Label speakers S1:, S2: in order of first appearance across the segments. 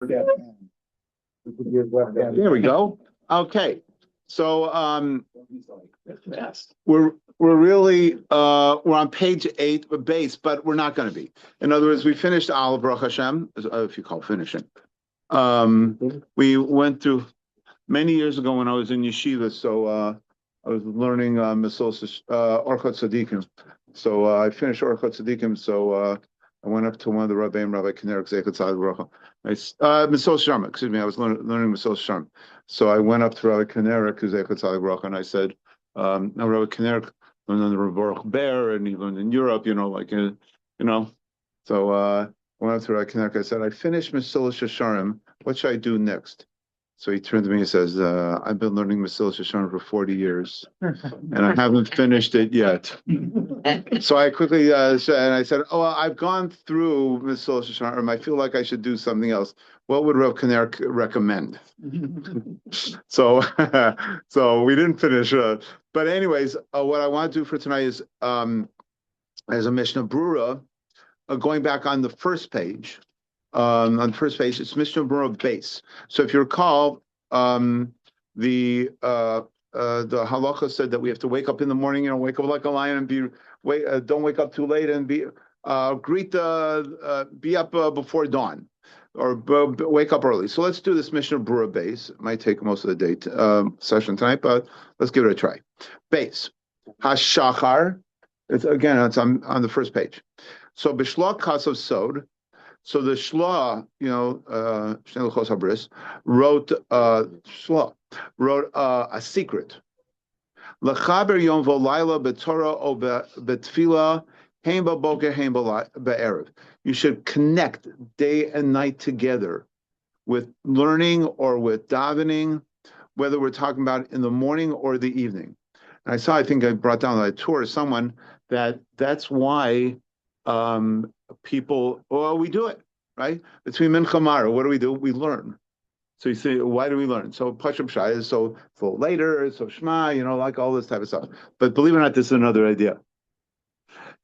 S1: There we go. Okay. So we're really we're on page 8 base, but we're not going to be. In other words, we finished Al Baruch Hashem, if you call finishing. We went through many years ago when I was in yeshiva, so I was learning Orchot Tzadikim. So I finished Orchot Tzadikim, so I went up to one of the Rabbeim, Rabbi Kinerik Zeichat Tzad Baruch. Mesos Sharm, excuse me, I was learning Mesos Sharm. So I went up to Rabbi Kinerik Zeichat Tzad Baruch, and I said, now Rabbi Kinerik learned under Rabbi Baruch Ber, and he learned in Europe, So I went up to Rabbi Kinerik, I said, I finished Mesos Sharm, what should I do next? So he turned to me and says, I've been learning Mesilas Yesharim for 40 years, and I haven't finished it yet. So I quickly said, and I said, oh, well, I've gone through Mesilas Yesharim. I feel like I should do something else. What would Rav Kinerik recommend? So we didn't finish. But anyways, what I want to do for tonight is, as a Mishnah Berurah, going back on the first page, on the first page, it's Mishnah Berurah base. So if you recall, the halacha said that we have to wake up in the morning, wake up like a lion and don't wake up too late and be up before dawn, or wake up early. So let's do this Mishnah Berurah base. It might take most of the day session tonight, but let's give it a try. Base hashachar. It's on the first page. So b'shla kasav sod. So the Shla, wrote a secret. L'chaber yom v'layla b'Torah o b'tfila heim b'boker heim b'erev. You should connect day and night together with learning or with davening, whether we're talking about in the morning or the evening. And I think I brought down on a tour someone that's why people, we do it, right? Between Mincha Mara, what do? We learn. So you say, why do we learn? So Pashup Shai is so later, so Shema, like all this type of stuff. But believe it or not, this is another idea.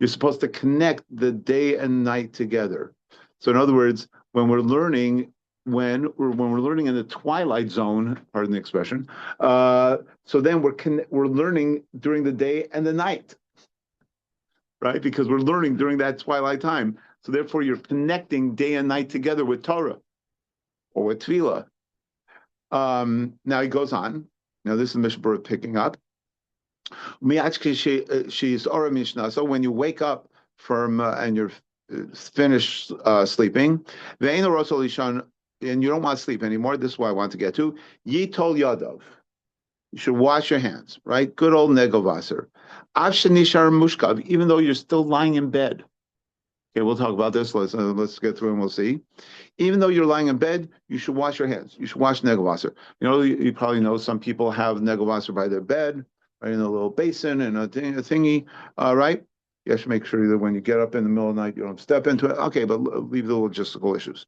S1: You're supposed to connect the day and night together. So in other words, when we're learning, when we're learning in the twilight zone, pardon the expression, so then we're learning during the day and the night. Right? Because we're learning during that twilight time. So therefore, you're connecting day and night together with Torah or with Tefillah. Now he goes on. Now this is Mishnah Berurah picking up. She's Ora Mishna. So when you wake up from and you're finished sleeping, and you don't want to sleep anymore. This is what I want to get to. Yitol Yadav. You should wash your hands, right? Good old Negovasser. Avshanishar Mushkav, even though you're still lying in bed. Okay, we'll talk about this. Let's get through and we'll see. Even though you're lying in bed, you should wash your hands. You should wash Negovasser. You probably know some people have Negovasser by their bed, right, in a little basin and a thingy, right? You have to make sure that when you get up in the middle of the night, you don't step into it. Okay, but leave the logistical issues.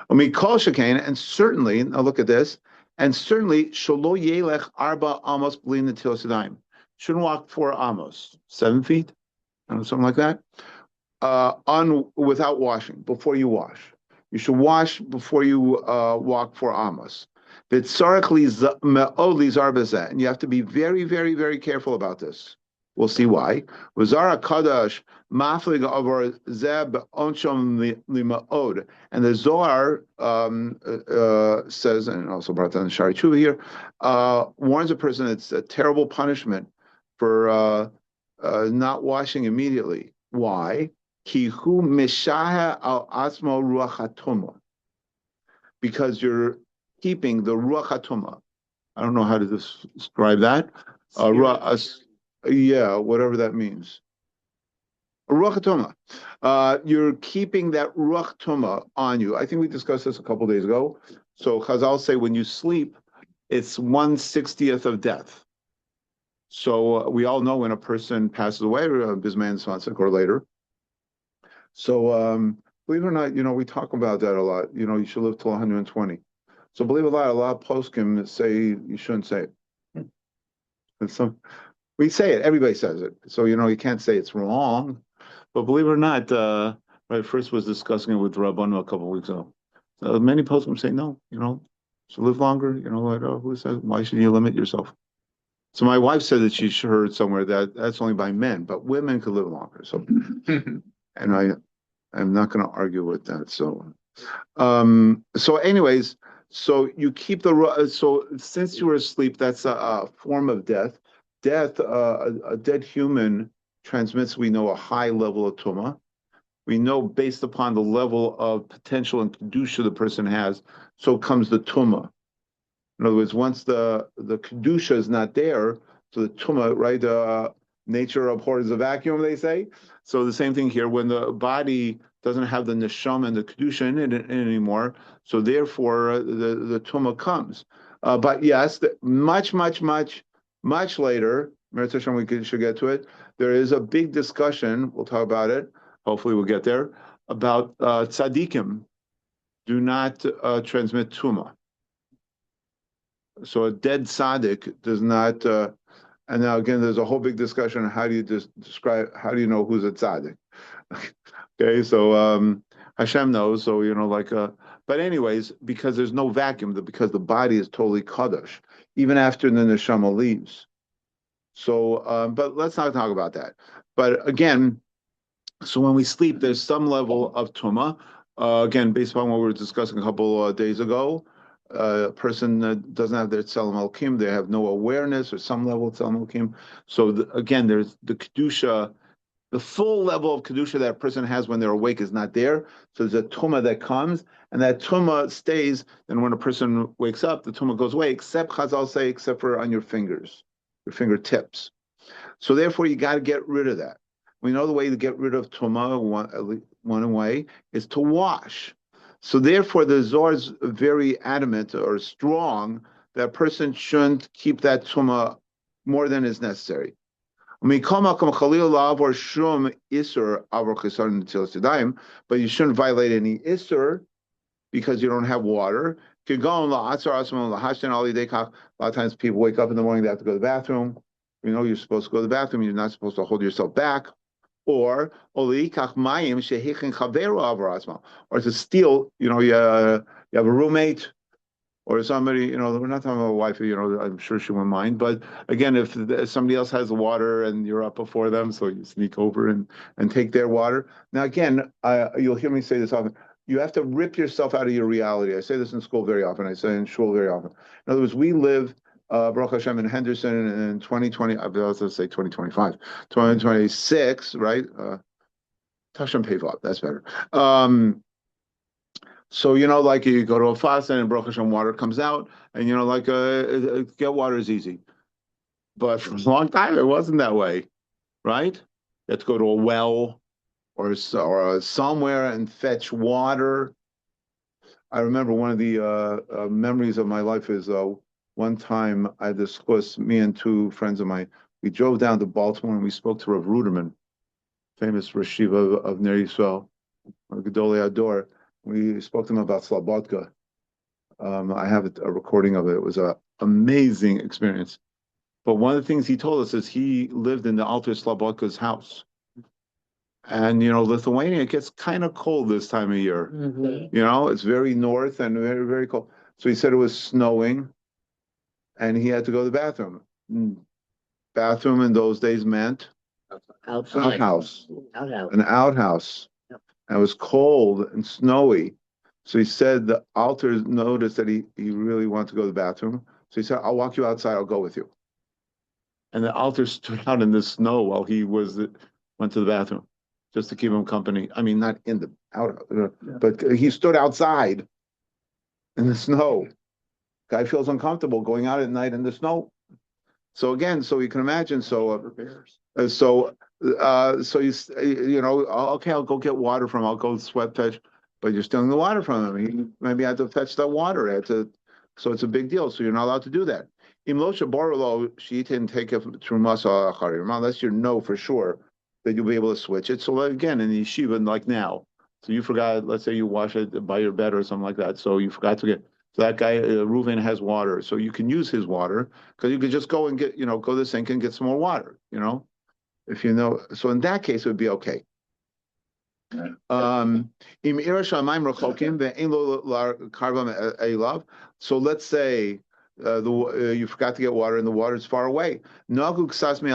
S1: And certainly, now look at this, and certainly, shelo yelech arba amos bli netilas yadayim. Shouldn't walk 4 amos, 7 feet, something like that, without washing, before you wash. You should wash before you walk 4 amos. And you have to be very, very, very careful about this. We'll see why. Wazara Kadash Maflig over Zeb Onshom Limaod. And the Zohar says, and also brought down the Shari Tshuva here, warns a person it's a terrible punishment for not washing immediately. Why? Kihu Mishaha al Asmo Ruach HaTumah. Because you're keeping the Ruach HaTumah. I don't know how to describe that. Whatever that means. Ruach HaTumah. You're keeping that Ruach HaTumah on you. I think we discussed this a couple of days ago. So Chazal say when you sleep, it's 1/60th of death. So we all know when a person passes away, Bisman Svansik or later. So believe it or not, we talk about that a lot. You should live till 120. So believe it or not, a lot of poskim say you shouldn't say it. And we say it. Everybody says it. So, you can't say it's wrong. But believe it or not, I first was discussing it with Rabbanu a couple of weeks ago. So many poskim say no, to live longer. Who says why should you limit yourself? So my wife said that she heard somewhere that that's only by men, but women could live longer. So, and I'm not going to argue with that. So anyways, so you keep so since you were asleep, that's a form of death. Death, a dead human transmits, we know, a high level of tuma. We know based upon the level of potential and kedusha the person has, so comes the tuma. In other words, once the kedusha is not there, so the tuma, right? Nature abhors a vacuum, they say. So the same thing here, when the body doesn't have the neshama and the kedusha in it anymore, so therefore the tuma comes. But yes, much later, Meretz Hashem, should get to it. There is a big discussion. We'll talk about it. Hopefully, we'll get there about tzaddikim do not transmit tuma. So a dead tzaddik does not. And now again, there's a whole big discussion on how do you describe, how do you know who's a tzaddik? Okay, so Hashem knows. So but anyways, because there's no vacuum, because the body is totally kadosh, even after the neshama leaves. So, but let's not talk about that. But again, so when we sleep, there's some level of tuma. Again, based upon what we were discussing a couple days ago. A person doesn't have their tzelem elkim, they have no awareness or some level of tzelem elkim. So again, there's the kedusha, the full level of kedusha that a person has when they're awake is not there. So there's a tuma that comes, and that tuma stays. And when a person wakes up, the tuma goes away, except Chazal say, except for on your fingers, your fingertips. So therefore, you got to get rid of that. We know the way to get rid of tuma, one way, is to wash. So therefore, the Zohar is very adamant or strong that a person shouldn't keep that tuma more than is necessary. But you shouldn't violate any isur because you don't have water. A lot of times people wake up in the morning, they have to go to the bathroom. You're supposed to go to the bathroom. You're not supposed to hold yourself back. Or to steal, you have a roommate or somebody, we're not talking about a wife, I'm sure she won't mind. But again, if somebody else has water and you're up before them, so you sneak over and take their water. Now, again, you'll hear me say this often. You have to rip yourself out of your reality. I say this in school very often. I say in shul very often. In other words, we live Baruch Hashem in Henderson in 2020, I was going to say 2025, 2026, right? Tashem Pevot, that's better. So, like you go to a faucet and Baruch Hashem water comes out, and, get water is easy. But for a long time, it wasn't that way, right? You have to go to a well or somewhere and fetch water. I remember one of the memories of my life is one time I discussed, me and two friends of mine, we drove down to Baltimore and we spoke to Rav Ruderman, famous Rosh Yeshiva of Ner Yisrael, Gedolei Ador. We spoke to him about Slobodka. I have a recording of it. It was an amazing experience. But one of the things he told us is he lived in the Alter Slobodka's house. And, Lithuania, it gets kind of cold this time of year. Mm-hmm. It's very north and very, very cold. So he said it was snowing. And he had to go to the bathroom. Bathroom in those days meant outhouse. An outhouse. Yep. And it was cold and snowy. So he said the altar noticed that he really wanted to go to the bathroom. So he said, I'll walk you outside, I'll go with you. And the altar stood out in the snow while he went to the bathroom, just to keep him company. I mean, not in the outhouse, but he stood outside in the snow. Guy feels uncomfortable going out at night in the snow. So again, so you can imagine. So you okay, I'll go get water from him. I'll go sweat fetch, but you're stealing the water from him. He maybe had to fetch that water. So it's a big deal. So you're not allowed to do that. Unless you know for sure that you'll be able to switch it. So again, in the yeshiva, like now, so you forgot. Let's say you wash it by your bed or something like that. So you forgot to get. So that guy, Reuven, has water, so you can use his water because you could just go and get, go to the sink and get some more water, if you know. So in that case, it would be okay. Im ira shamayim rechokim ve'ein lo karvam elav. So let's say you forgot to get water and the water is far away. Nagu ksas mi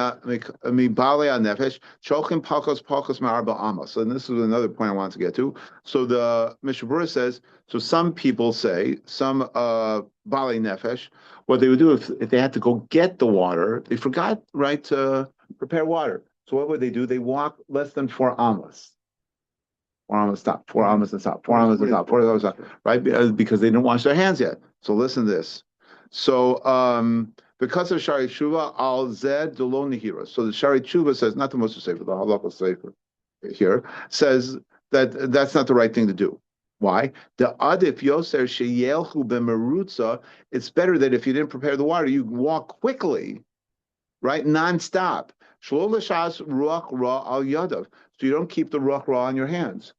S1: bale nefesh cholchim palkos ma'arba amos. And this is another point I want to get to. So the Mishnah Berurah says, so some people say, some bale nefesh, what they would do if they had to go get the water, they forgot, right, to prepare water. So what would they do? They walk less than 4 amos. 4 amos stop, 4 amos and stop, 4 amos and stop, 4 amos and stop, right? Because they didn't wash their hands yet. So listen to this. So because of Shari Tshuva, al zed delo nihira. So the Shari Tshuva says, not the most safer, the halachic safer here, says that that's not the right thing to do. Why? The adif yoser sheyelchu b'merutza. It's better that if you didn't prepare the water, you walk quickly, right, nonstop. Shlo l'shas ruach ra al yadav. So you don't keep the ruach ra on your hands.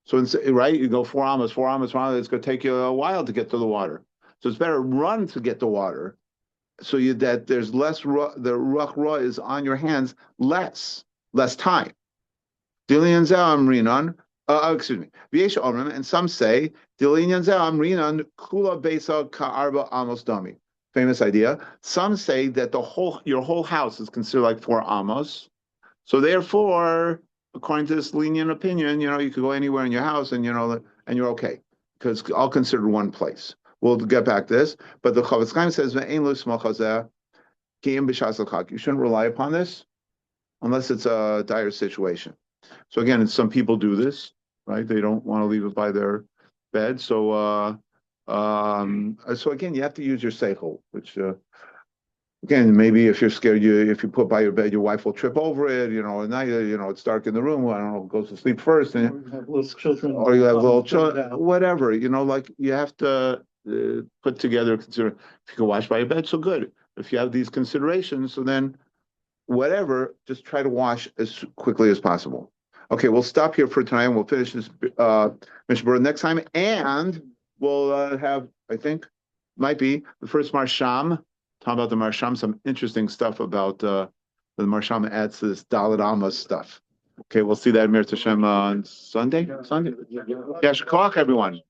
S1: So right, you go 4 amos, 4 amos, 4 amos. It's going to take you a while to get to the water. So it's better run to get the water, so that there's less the ruach ra is on your hands less time. Excuse me. And some say kula besa ka'arba amos dami. Famous idea. Some say that your whole house is considered like 4 amos. So therefore, according to this lenient opinion, you could go anywhere in your house and and you're okay, because all considered one place. We'll get back to this, but the Chafetz Chaim says you shouldn't rely upon this unless it's a dire situation. So again, some people do this, right? They don't want to leave it by their bed. So so again, you have to use your seichel, which again, maybe if you're scared, if you put by your bed, your wife will trip over it. At night, it's dark in the room. I don't know, goes to sleep first, or you have little children, whatever. Like you have to put together. Consider if you can wash by your bed, so good. If you have these considerations, so then whatever, just try to wash as quickly as possible. Okay, we'll stop here for tonight, and we'll finish this Mishnah Berurah next time, and we'll have, I think, might be the first Marsham. Talk about the Marsham, some interesting stuff about the Marsham adds to this Dalit Amos stuff. Okay, we'll see that Mir Tashem on Sunday. Yeah, Shakak, everyone.